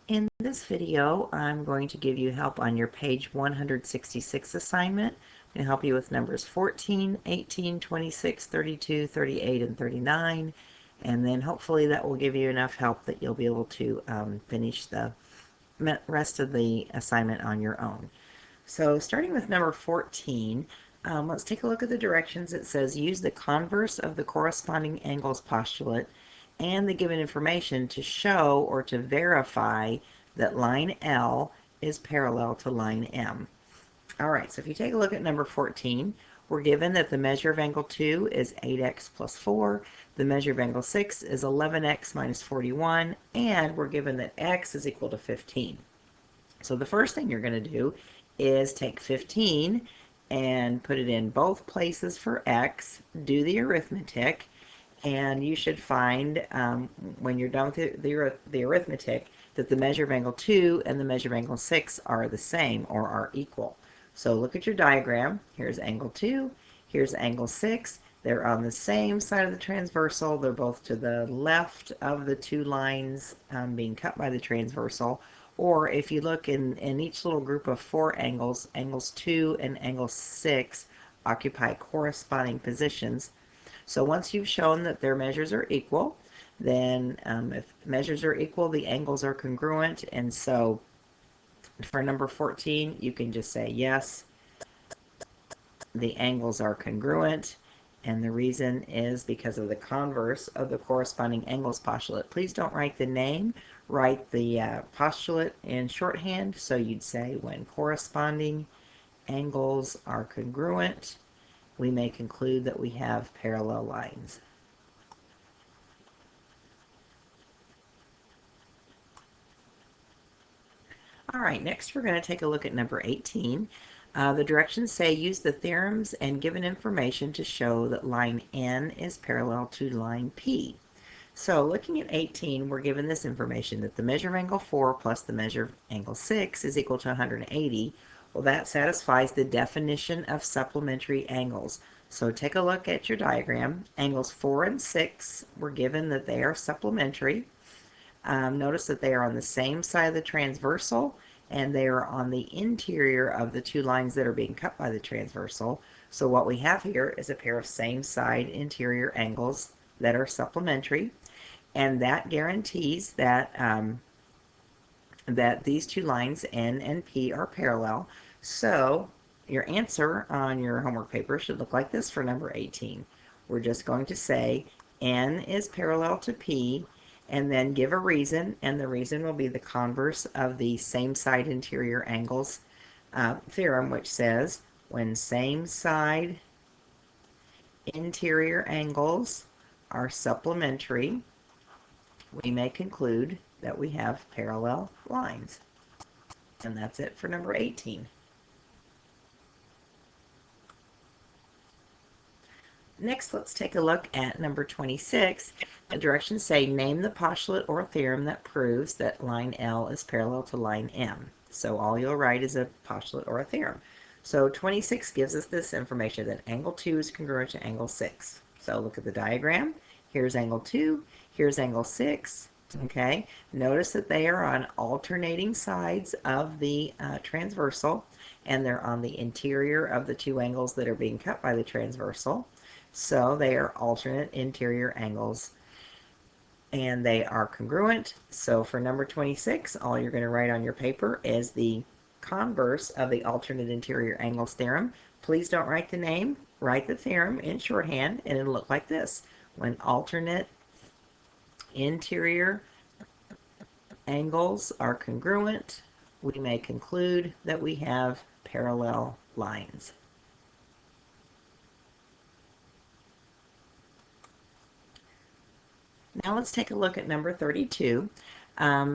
In this video, I'm going to give you help on your page 166 assignment. I'm going to help you with numbers 14, 18, 26, 32, 38, and 39. And then hopefully that will give you enough help that you'll be able to finish the rest of the assignment on your own. So starting with number 14, let's take a look at the directions. It says use the converse of the corresponding angles postulate and the given information to show or to verify that line L is parallel to line M. All right, so if you take a look at number 14, we're given that the measure of angle 2 is 8x plus 4, the measure of angle 6 is 11x minus 41, and we're given that x is equal to 15. So the first thing you're going to do is take 15 and put it in both places for x, do the arithmetic, and you should find, when you're done with the arithmetic, that the measure of angle 2 and the measure of angle 6 are the same or are equal. So look at your diagram. Here's angle 2, here's angle 6. They're on the same side of the transversal. They're both to the left of the two lines being cut by the transversal. Or if you look in each little group of 4 angles, angles 2 and angle 6 occupy corresponding positions. So once you've shown that their measures are equal, then if measures are equal, the angles are congruent. And so for number 14, you can just say yes, the angles are congruent. And the reason is because of the converse of the corresponding angles postulate. Please don't write the name, write the postulate in shorthand. So you'd say when corresponding angles are congruent, we may conclude that we have parallel lines. All right, next we're going to take a look at number 18. The directions say use the theorems and given information to show that line N is parallel to line P. So looking at 18, we're given this information that the measure of angle 4 plus the measure of angle 6 is equal to 180. Well, that satisfies the definition of supplementary angles. So take a look at your diagram. Angles 4 and 6, we're given that they are supplementary. Notice that they are on the same side of the transversal, and they are on the interior of the two lines that are being cut by the transversal. So what we have here is a pair of same side interior angles that are supplementary, and that guarantees that that these two lines N and P are parallel. So your answer on your homework paper should look like this for number 18. We're just going to say N is parallel to P and then give a reason, and the reason will be the converse of the same side interior angles theorem, which says when same side interior angles are supplementary, we may conclude that we have parallel lines. And that's it for number 18. Next, let's take a look at number 26. The directions say name the postulate or theorem that proves that line L is parallel to line M. So all you'll write is a postulate or a theorem. So 26 gives us this information that angle 2 is congruent to angle 6. So look at the diagram. Here's angle 2, here's angle 6. Okay, notice that they are on alternating sides of the transversal, and they're on the interior of the two angles that are being cut by the transversal. So they are alternate interior angles, and they are congruent. So for number 26, all you're going to write on your paper is the converse of the alternate interior angles theorem. Please don't write the name, write the theorem in shorthand, and it'll look like this. When alternate interior angles are congruent, we may conclude that we have parallel lines. Now let's take a look at number 32.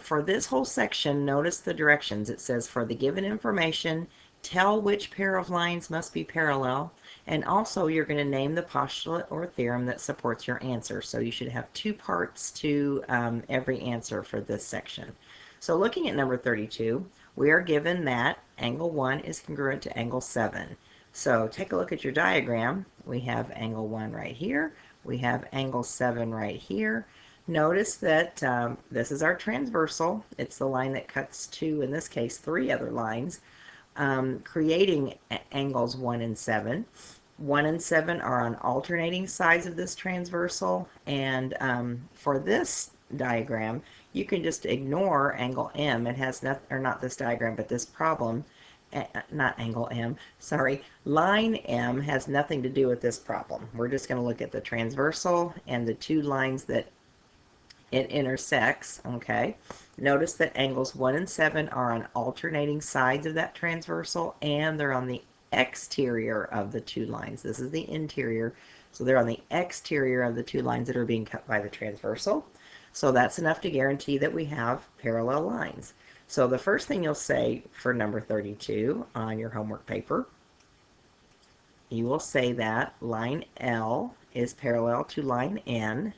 For this whole section, notice the directions. It says for the given information, tell which pair of lines must be parallel, and also you're going to name the postulate or theorem that supports your answer. So you should have 2 parts to every answer for this section. So looking at number 32, we are given that angle 1 is congruent to angle 7. So take a look at your diagram. We have angle 1 right here. We have angle 7 right here. Notice that this is our transversal. It's the line that cuts two, in this case, three other lines, creating angles 1 and 7. 1 and 7 are on alternating sides of this transversal, and for this diagram, you can just ignore angle M. It has nothing, or not this diagram, but this problem, not angle M, sorry, line M has nothing to do with this problem. We're just going to look at the transversal and the two lines that it intersects, okay? Notice that angles 1 and 7 are on alternating sides of that transversal, and they're on the exterior of the two lines. This is the interior, so they're on the exterior of the two lines that are being cut by the transversal. So that's enough to guarantee that we have parallel lines. So the first thing you'll say for number 32 on your homework paper, you will say that line L is parallel to line N,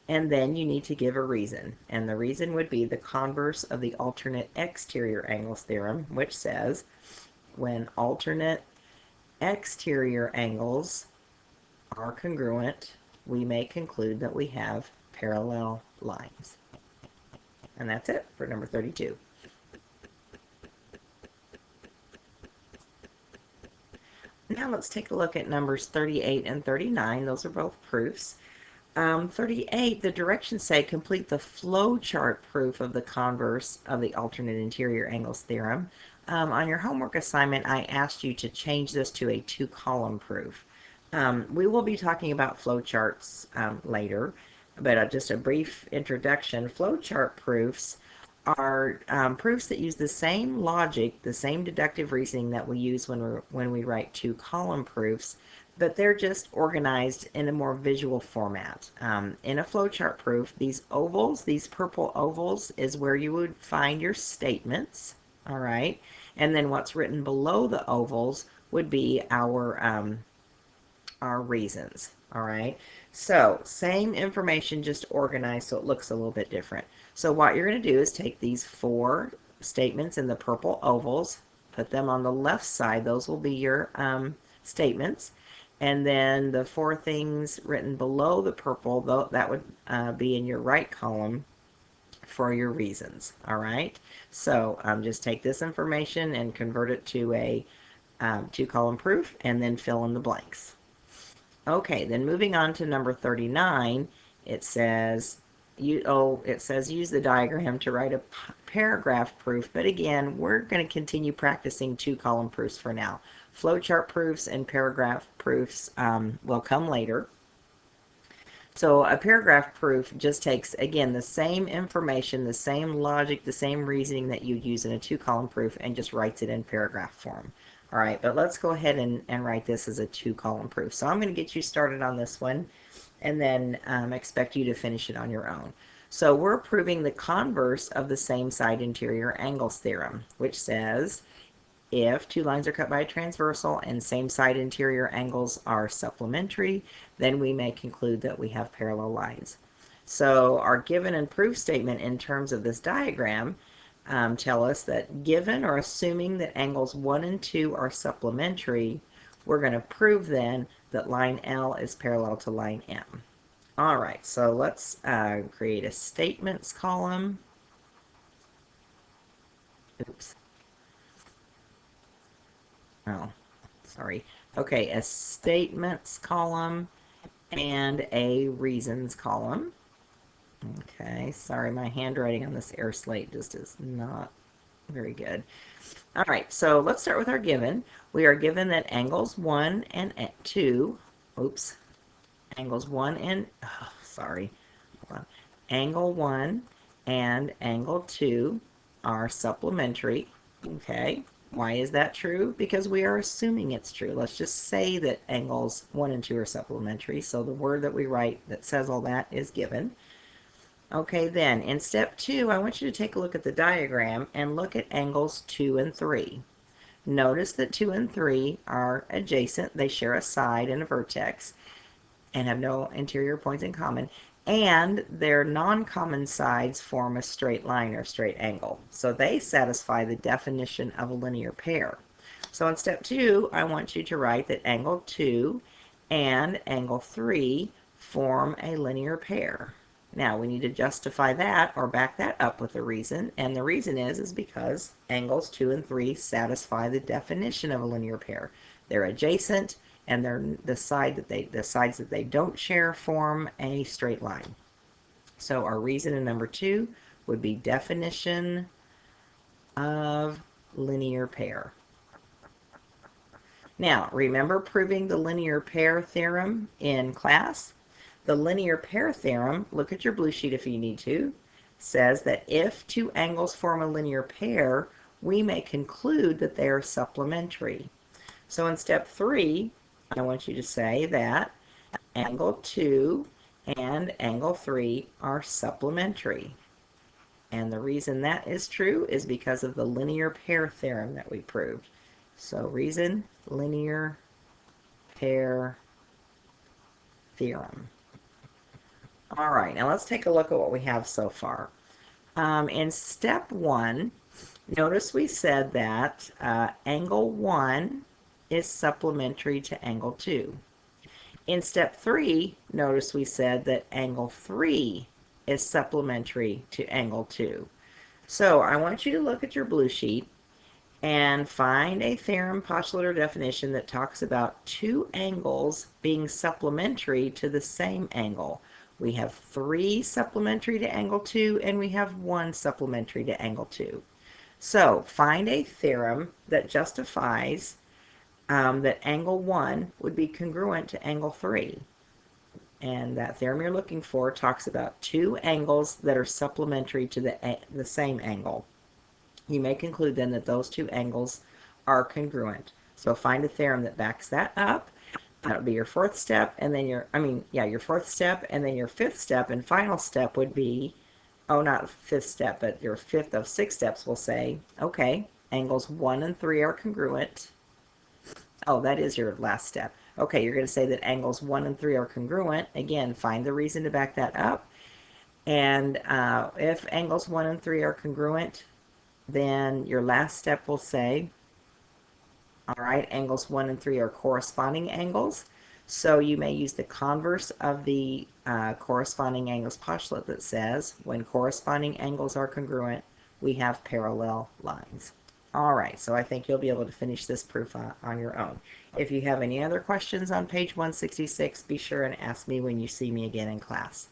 and then you need to give a reason. And the reason would be the converse of the alternate exterior angles theorem, which says when alternate exterior angles are congruent, we may conclude that we have parallel lines. And that's it for number 32. Now let's take a look at numbers 38 and 39. Those are both proofs. 38, the directions say complete the flowchart proof of the converse of the alternate interior angles theorem. On your homework assignment, I asked you to change this to a two-column proof. We will be talking about flowcharts later, but just a brief introduction. Flowchart proofs are proofs that use the same logic, the same deductive reasoning that we use when we write two-column proofs, but they're just organized in a more visual format. In a flowchart proof, these ovals, these purple ovals, is where you would find your statements, all right? And then what's written below the ovals would be our reasons, all right? So same information, just organized so it looks a little bit different. So what you're going to do is take these four statements in the purple ovals, put them on the left side. Those will be your statements. And then the four things written below the purple, that would be in your right column for your reasons. All right. So just take this information and convert it to a two-column proof, and then fill in the blanks. Okay, then moving on to number 39, it says use the diagram to write a paragraph proof, but again, we're going to continue practicing two-column proofs for now. Flowchart proofs and paragraph proofs will come later. So a paragraph proof just takes, again, the same information, the same logic, the same reasoning that you'd use in a two-column proof, and just writes it in paragraph form. All right, but let's go ahead and write this as a two-column proof. So I'm going to get you started on this one, and then expect you to finish it on your own. So we're proving the converse of the same side interior angles theorem, which says if two lines are cut by a transversal and same side interior angles are supplementary, then we may conclude that we have parallel lines. So our given and proof statement in terms of this diagram tell us that given or assuming that angles 1 and 2 are supplementary, we're going to prove then that line L is parallel to line M. All right, so let's create a statements column. Oops. Oh, sorry. Okay, a statements column and a reasons column. Okay, sorry, my handwriting on this air slate just is not very good. All right, so let's start with our given. We are given that angles 1 and 2, oops, angles 1 and, oh, sorry, hold on. Angle 1 and angle 2 are supplementary, okay? Why is that true? Because we are assuming it's true. Let's just say that angles 1 and 2 are supplementary, so the word that we write that says all that is given. Okay, then, in step 2, I want you to take a look at the diagram and look at angles 2 and 3. Notice that 2 and 3 are adjacent. They share a side and a vertex and have no interior points in common, and their non-common sides form a straight line or straight angle. So they satisfy the definition of a linear pair. So in step 2, I want you to write that angle 2 and angle 3 form a linear pair. Now we need to justify that or back that up with a reason, and the reason is because angles 2 and 3 satisfy the definition of a linear pair. They're adjacent, and the sides that they don't share form a straight line. So our reason in number 2 would be definition of linear pair. Now, remember proving the linear pair theorem in class? The linear pair theorem, look at your blue sheet if you need to, says that if two angles form a linear pair, we may conclude that they are supplementary. So in step 3, I want you to say that angle 2 and angle 3 are supplementary. And the reason that is true is because of the linear pair theorem that we proved. So reason, linear pair theorem. All right, now let's take a look at what we have so far. In step 1, notice we said that angle 1 is supplementary to angle 2. In step 3, notice we said that angle 3 is supplementary to angle 2. So I want you to look at your blue sheet and find a theorem, postulate, or definition that talks about two angles being supplementary to the same angle. We have 3 supplementary to angle 2, and we have 1 supplementary to angle 2. So find a theorem that justifies that angle 1 would be congruent to angle 3. And that theorem you're looking for talks about two angles that are supplementary to the same angle. You may conclude then that those two angles are congruent. So find a theorem that backs that up. That would be your fourth step, and then your fourth step, and then your fifth step and final step would be, oh, not fifth step, but your fifth of 6 steps will say, okay, angles 1 and 3 are congruent. Oh, that is your last step. Okay, you're going to say that angles 1 and 3 are congruent. Again, find the reason to back that up. And if angles 1 and 3 are congruent, then your last step will say, all right, angles 1 and 3 are corresponding angles. So you may use the converse of the corresponding angles postulate that says, when corresponding angles are congruent, we have parallel lines. All right, so I think you'll be able to finish this proof on your own. If you have any other questions on page 166, be sure and ask me when you see me again in class.